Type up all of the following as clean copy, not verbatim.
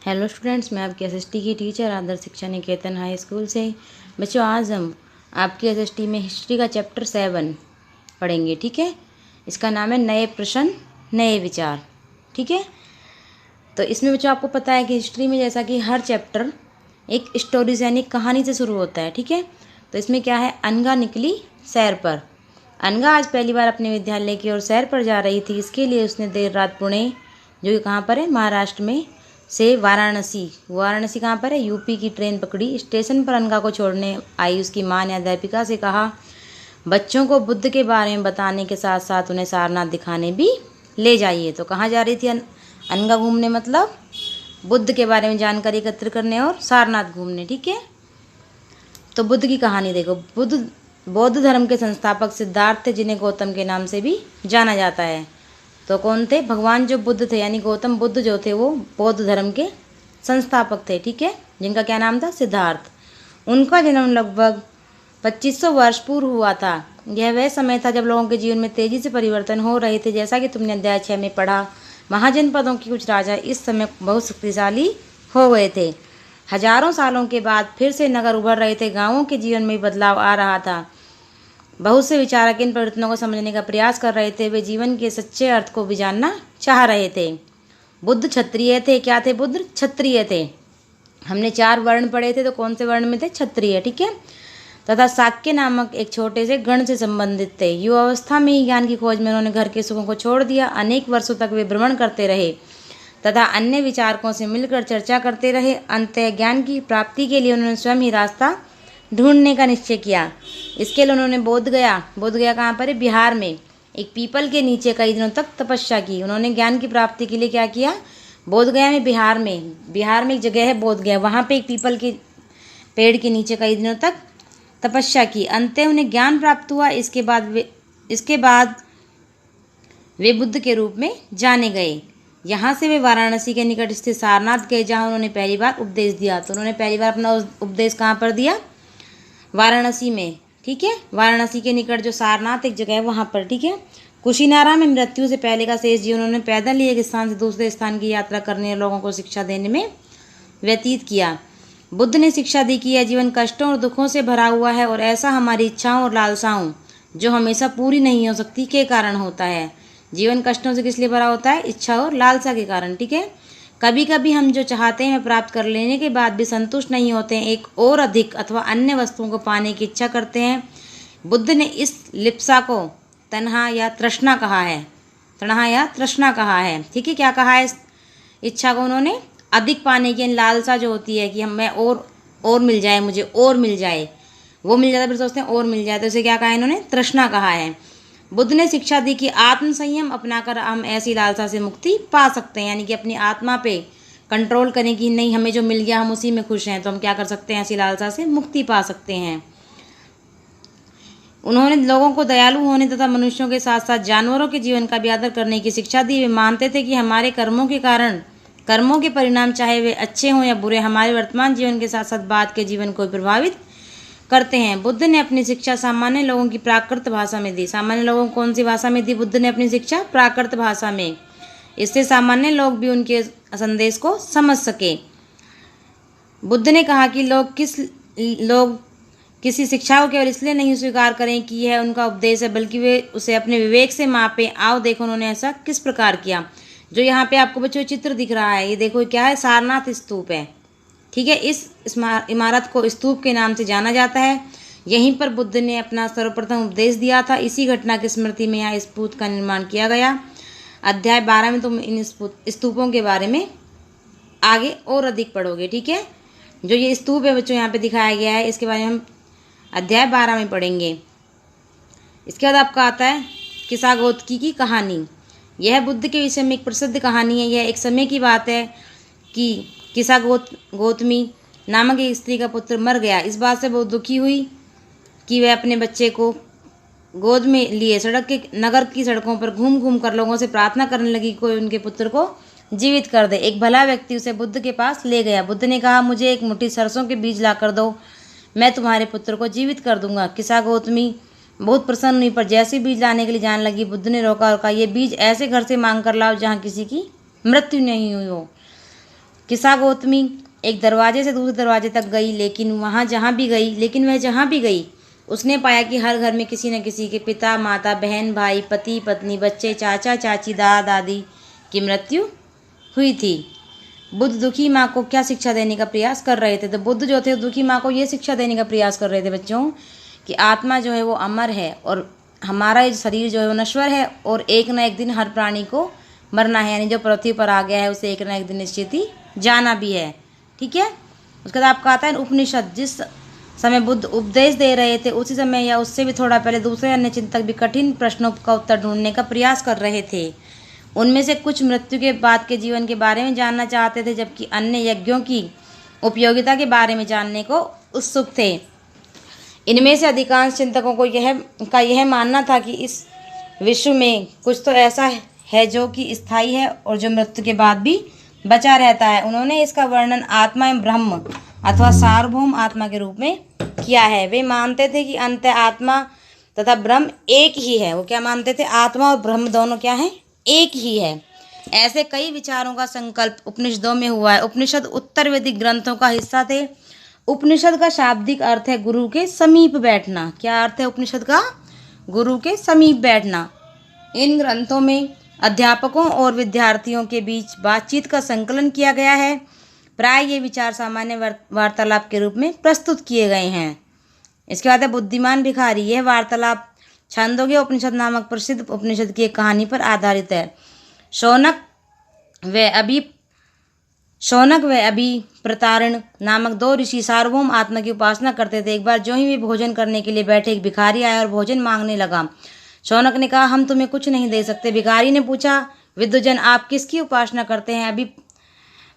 Hello students, मैं आपकी SST की टीचर आदर्श शिक्षा निकेतन हाई स्कूल से। बच्चों, आज हम आपकी एसएसटी में हिस्ट्री का चैप्टर 7 पढ़ेंगे। ठीक है, इसका नाम है नए प्रश्न नए विचार। ठीक है, तो इसमें बच्चों आपको पता है कि हिस्ट्री में जैसा कि हर चैप्टर एक स्टोरी से यानी कहानी से शुरू होता है। ठीक है, तो इसमें क्या है, अनघा निकली सैर पर। अनघा आज पहली बार अपने विद्यालय की ओर सैर पर जा रही थी। इसके लिए उसने देर रात पुणे, जो कि कहाँ पर है, महाराष्ट्र में, से वाराणसी कहाँ पर है, यूपी की ट्रेन पकड़ी। स्टेशन पर अनघा को छोड़ने आई उसकी माँ ने अध्यापिका से कहा, बच्चों को बुद्ध के बारे में बताने के साथ साथ उन्हें सारनाथ दिखाने भी ले जाइए। तो कहाँ जा रही थी अनघा घूमने, मतलब बुद्ध के बारे में जानकारी एकत्र करने और सारनाथ घूमने। ठीक है, तो बुद्ध की कहानी देखो। बौद्ध धर्म के संस्थापक सिद्धार्थ थे, जिन्हें गौतम के नाम से भी जाना जाता है। तो कौन थे, भगवान जो बुद्ध थे यानी गौतम बुद्ध जो थे वो बौद्ध धर्म के संस्थापक थे। ठीक है, जिनका क्या नाम था, सिद्धार्थ। उनका जन्म लगभग 2500 वर्ष पूर्व हुआ था। यह वह समय था जब लोगों के जीवन में तेजी से परिवर्तन हो रहे थे। जैसा कि तुमने अध्याय 6 में पढ़ा, महाजनपदों के कुछ राजा इस समय बहुत शक्तिशाली हो गए थे। हजारों सालों के बाद फिर से नगर उभर रहे थे। गांवों के जीवन में बदलाव आ रहा था। बहुत से विचारक इन परिवर्तनों को समझने का प्रयास कर रहे थे। वे जीवन के सच्चे अर्थ को भी जानना चाह रहे थे। बुद्ध क्षत्रिय थे। क्या थे, बुद्ध क्षत्रिय थे। हमने 4 वर्ण पढ़े थे, तो कौन से वर्ण में थे, क्षत्रिय। ठीक है, तथा शाक्य नामक एक छोटे से गण से संबंधित थे। युवावस्था में ही ज्ञान की खोज में उन्होंने घर के सुखों को छोड़ दिया। अनेक वर्षों तक वे भ्रमण करते रहे तथा अन्य विचारकों से मिलकर चर्चा करते रहे। अंततः ज्ञान की प्राप्ति के लिए उन्होंने स्वयं ही रास्ता ढूंढने का निश्चय किया। इसके लिए उन्होंने बोध गया कहाँ पर है, बिहार में, एक पीपल के नीचे कई दिनों तक तपस्या की। उन्होंने ज्ञान की प्राप्ति के लिए क्या किया, बोध गया में, बिहार में एक जगह है बोध गया, वहाँ पे एक पीपल के पेड़ के नीचे कई दिनों तक तपस्या की। अंततः उन्हें ज्ञान प्राप्त हुआ। इसके बाद वे बुद्ध के रूप में जाने गए। यहाँ से वे वाराणसी के निकट स्थित सारनाथ गए, जहाँ उन्होंने पहली बार उपदेश दिया। तो उन्होंने पहली बार अपना उपदेश कहाँ पर दिया, वाराणसी में। ठीक है, वाराणसी के निकट जो सारनाथ एक जगह है वहाँ पर। ठीक है, कुशीनारा में मृत्यु से पहले का शेष जीवन उन्होंने पैदल ही एक स्थान से दूसरे स्थान की यात्रा करने और लोगों को शिक्षा देने में व्यतीत किया। बुद्ध ने शिक्षा दी कि यह जीवन कष्टों और दुखों से भरा हुआ है और ऐसा हमारी इच्छाओं और लालसाओं, जो हमेशा पूरी नहीं हो सकती, के कारण होता है। जीवन कष्टों से किस लिए भरा होता है, इच्छा और लालसा के कारण। ठीक है, कभी कभी हम जो चाहते हैं प्राप्त कर लेने के बाद भी संतुष्ट नहीं होते हैं, एक और अधिक अथवा अन्य वस्तुओं को पाने की इच्छा करते हैं। बुद्ध ने इस लिप्सा को तन्हा या तृष्णा कहा है। ठीक है, क्या कहा है, इस इच्छा को उन्होंने अधिक पाने की, लालसा जो होती है कि मैं और मिल जाए, मुझे और मिल जाए, वो मिल जाता है फिर सोचते हैं और मिल जाए, तो इसे क्या कहा है, इन्होंने तृष्णा कहा है। बुद्ध ने शिक्षा दी कि आत्म संयम अपनाकर हम ऐसी लालसा से मुक्ति पा सकते हैं, यानी कि अपनी आत्मा पे कंट्रोल करें कि नहीं, हमें जो मिल गया हम उसी में खुश हैं, तो हम क्या कर सकते हैं, ऐसी लालसा से मुक्ति पा सकते हैं। उन्होंने लोगों को दयालु होने तथा मनुष्यों के साथ साथ जानवरों के जीवन का भी आदर करने की शिक्षा दी। वे मानते थे कि हमारे कर्मों के कारण, कर्मों के परिणाम चाहे वे अच्छे हों या बुरे, हमारे वर्तमान जीवन के साथ साथ बाद के जीवन को प्रभावित करते हैं। बुद्ध ने अपनी शिक्षा सामान्य लोगों की प्राकृत भाषा में दी। सामान्य लोगों को कौन सी भाषा में दी बुद्ध ने अपनी शिक्षा, प्राकृत भाषा में। इससे सामान्य लोग भी उनके संदेश को समझ सके। बुद्ध ने कहा कि लोग किसी शिक्षा को केवल इसलिए नहीं स्वीकार करें कि यह उनका उपदेश है, बल्कि वे उसे अपने विवेक से मापें। आओ देखो उन्होंने ऐसा किस प्रकार किया। जो यहाँ पे आपको बच्चों चित्र दिख रहा है, ये देखो क्या है, सारनाथ स्तूप है। ठीक है, इस इमारत को स्तूप के नाम से जाना जाता है। यहीं पर बुद्ध ने अपना सर्वप्रथम उपदेश दिया था। इसी घटना की स्मृति में यहाँ स्तूप का निर्माण किया गया। अध्याय 12 में तुम इन स्तूपों के बारे में आगे और अधिक पढ़ोगे। ठीक है, जो ये स्तूप है बच्चों यहाँ पे दिखाया गया है, इसके बारे में हम अध्याय 12 में पढ़ेंगे। इसके बाद आपका आता है किसागोतकी की कहानी। यह बुद्ध के विषय में एक प्रसिद्ध कहानी है। यह एक समय की बात है कि गौतमी नामक एक स्त्री का पुत्र मर गया। इस बात से बहुत दुखी हुई कि वह अपने बच्चे को गोद में लिए नगर की सड़कों पर घूम घूम कर लोगों से प्रार्थना करने लगी, कोई उनके पुत्र को जीवित कर दे। एक भला व्यक्ति उसे बुद्ध के पास ले गया। बुद्ध ने कहा, मुझे एक मुट्ठी सरसों के बीज ला कर दो, मैं तुम्हारे पुत्र को जीवित कर दूंगा। किसा गौतमी बहुत प्रसन्न हुई, पर जैसे बीज लाने के लिए जाने लगी, बुद्ध ने रोका, ये बीज ऐसे घर से मांग कर लाओ जहाँ किसी की मृत्यु नहीं हुई हो। किस्सा गौतमी एक दरवाजे से दूसरे दरवाजे तक गई, लेकिन वह जहाँ भी गई उसने पाया कि हर घर में किसी न किसी के पिता, माता, बहन, भाई, पति, पत्नी, बच्चे, चाचा, चाची, दादा, दादी की मृत्यु हुई थी। बुद्ध दुखी माँ को क्या शिक्षा देने का प्रयास कर रहे थे? तो बुद्ध जो थे दुखी माँ को ये शिक्षा देने का प्रयास कर रहे थे बच्चों कि आत्मा जो है वो अमर है और हमारा ये शरीर जो है वो नश्वर है और एक न एक दिन हर प्राणी को मरना है, यानी जो पृथ्वी पर आ गया है उसे एक न एक दिन निश्चित ही जाना भी है। ठीक है। उसके बाद आपका आता है उपनिषद। जिस समय बुद्ध उपदेश दे रहे थे उसी समय या उससे भी थोड़ा पहले दूसरे अन्य चिंतक भी कठिन प्रश्नों का उत्तर ढूंढने का प्रयास कर रहे थे। उनमें से कुछ मृत्यु के बाद के जीवन के बारे में जानना चाहते थे, जबकि अन्य यज्ञों की उपयोगिता के बारे में जानने को उत्सुक थे। इनमें से अधिकांश चिंतकों को यह मानना था कि इस विश्व में कुछ तो ऐसा है जो कि स्थायी है और जो मृत्यु के बाद भी बचा रहता है। उन्होंने इसका वर्णन आत्मा एवं ब्रह्म अथवा सार्वभौम आत्मा के रूप में किया है। वे मानते थे कि अंत आत्मा तथा ब्रह्म एक ही है। वो क्या मानते थे? आत्मा और ब्रह्म दोनों क्या है? एक ही है। ऐसे कई विचारों का संकल्प उपनिषदों में हुआ है। उपनिषद उत्तर वैदिक ग्रंथों का हिस्सा थे। उपनिषद का शाब्दिक अर्थ है गुरु के समीप बैठना। क्या अर्थ है उपनिषद का? गुरु के समीप बैठना। इन ग्रंथों में अध्यापकों और विद्यार्थियों के बीच बातचीत का संकलन किया गया है। प्राय ये विचार सामान्य वार्तालाप के रूप में प्रस्तुत किए गए हैं। इसके बाद है बुद्धिमान भिखारी। यह वार्तालाप छांदोग्य उपनिषद नामक प्रसिद्ध उपनिषद की एक कहानी पर आधारित है। शौनक व अभी प्रतारण नामक दो ऋषि सार्वभौम आत्मा की उपासना करते थे। एक बार जो ही वे भोजन करने के लिए बैठे, एक भिखारी आया और भोजन मांगने लगा। शौनक ने कहा, हम तुम्हें कुछ नहीं दे सकते। भिखारी ने पूछा, विद्वजन आप किसकी उपासना करते हैं? अभी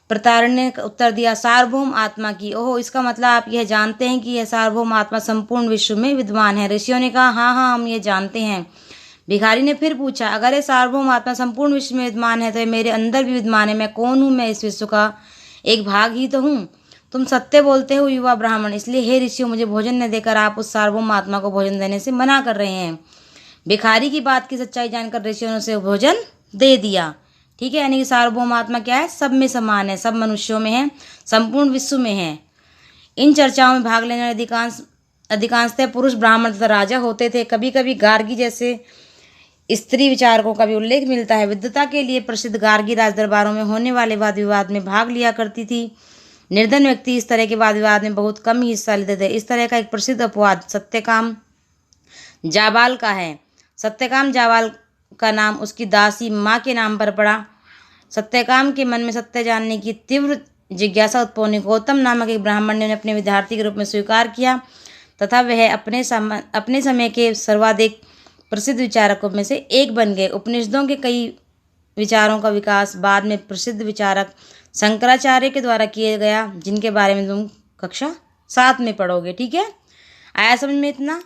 प्रतारण ने उत्तर दिया, सार्वभौम आत्मा की। ओहो, इसका मतलब आप यह जानते हैं कि यह सार्वभौम आत्मा संपूर्ण विश्व में विद्यमान है। ऋषियों ने कहा, हाँ हाँ, हम ये जानते हैं। भिखारी ने फिर पूछा, अगर ये सार्वभौम आत्मा संपूर्ण विश्व में विद्यमान है तो ये मेरे अंदर भी विद्यमान है। मैं कौन हूँ? मैं इस विश्व का एक भाग ही तो हूँ। तुम सत्य बोलते हो युवा ब्राह्मण, इसलिए हे ऋषियों, मुझे भोजन न देकर आप उस सार्वभौम आत्मा को भोजन देने से मना कर रहे हैं। भिखारी की बात की सच्चाई जानकर ऋषियों ने उसे भोजन दे दिया। ठीक है, यानी कि सार्वभौम आत्मा क्या है? सब में समान है, सब मनुष्यों में है, संपूर्ण विश्व में है। इन चर्चाओं में भाग लेने अधिकांशतः पुरुष ब्राह्मण तथा राजा होते थे। कभी कभी गार्गी जैसे स्त्री विचारकों का भी उल्लेख मिलता है। विद्वता के लिए प्रसिद्ध गार्गी राज दरबारों में होने वाले वाद विवाद में भाग लिया करती थी। निर्धन व्यक्ति इस तरह के वाद विवाद में बहुत कम ही हिस्सा लेते थे। इस तरह का एक प्रसिद्ध अपवाद सत्यकाम जाबाल का है। सत्यकाम जाबाल का नाम उसकी दासी माँ के नाम पर पड़ा। सत्यकाम के मन में सत्य जानने की तीव्र जिज्ञासा उत्पन्न हुई। गौतम नामक एक ब्राह्मण ने उन्हें अपने विद्यार्थी के रूप में स्वीकार किया तथा वह अपने समय के सर्वाधिक प्रसिद्ध विचारकों में से एक बन गए। उपनिषदों के कई विचारों का विकास बाद में प्रसिद्ध विचारक शंकराचार्य के द्वारा किया गया, जिनके बारे में तुम कक्षा 7 में पढ़ोगे। ठीक है, आया समझ में इतना?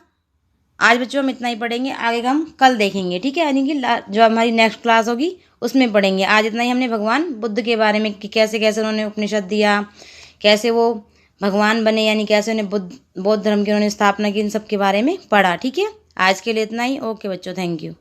आज बच्चों हम इतना ही पढ़ेंगे, आगे हम कल देखेंगे। ठीक है, यानी कि जो हमारी नेक्स्ट क्लास होगी उसमें पढ़ेंगे। आज इतना ही हमने भगवान बुद्ध के बारे में कि कैसे कैसे उन्होंने उपनिषद दिया, कैसे वो भगवान बने, यानी कैसे उन्हें बौद्ध धर्म की उन्होंने स्थापना की, इन सब के बारे में पढ़ा। ठीक है, आज के लिए इतना ही। ओके बच्चों, थैंक यू।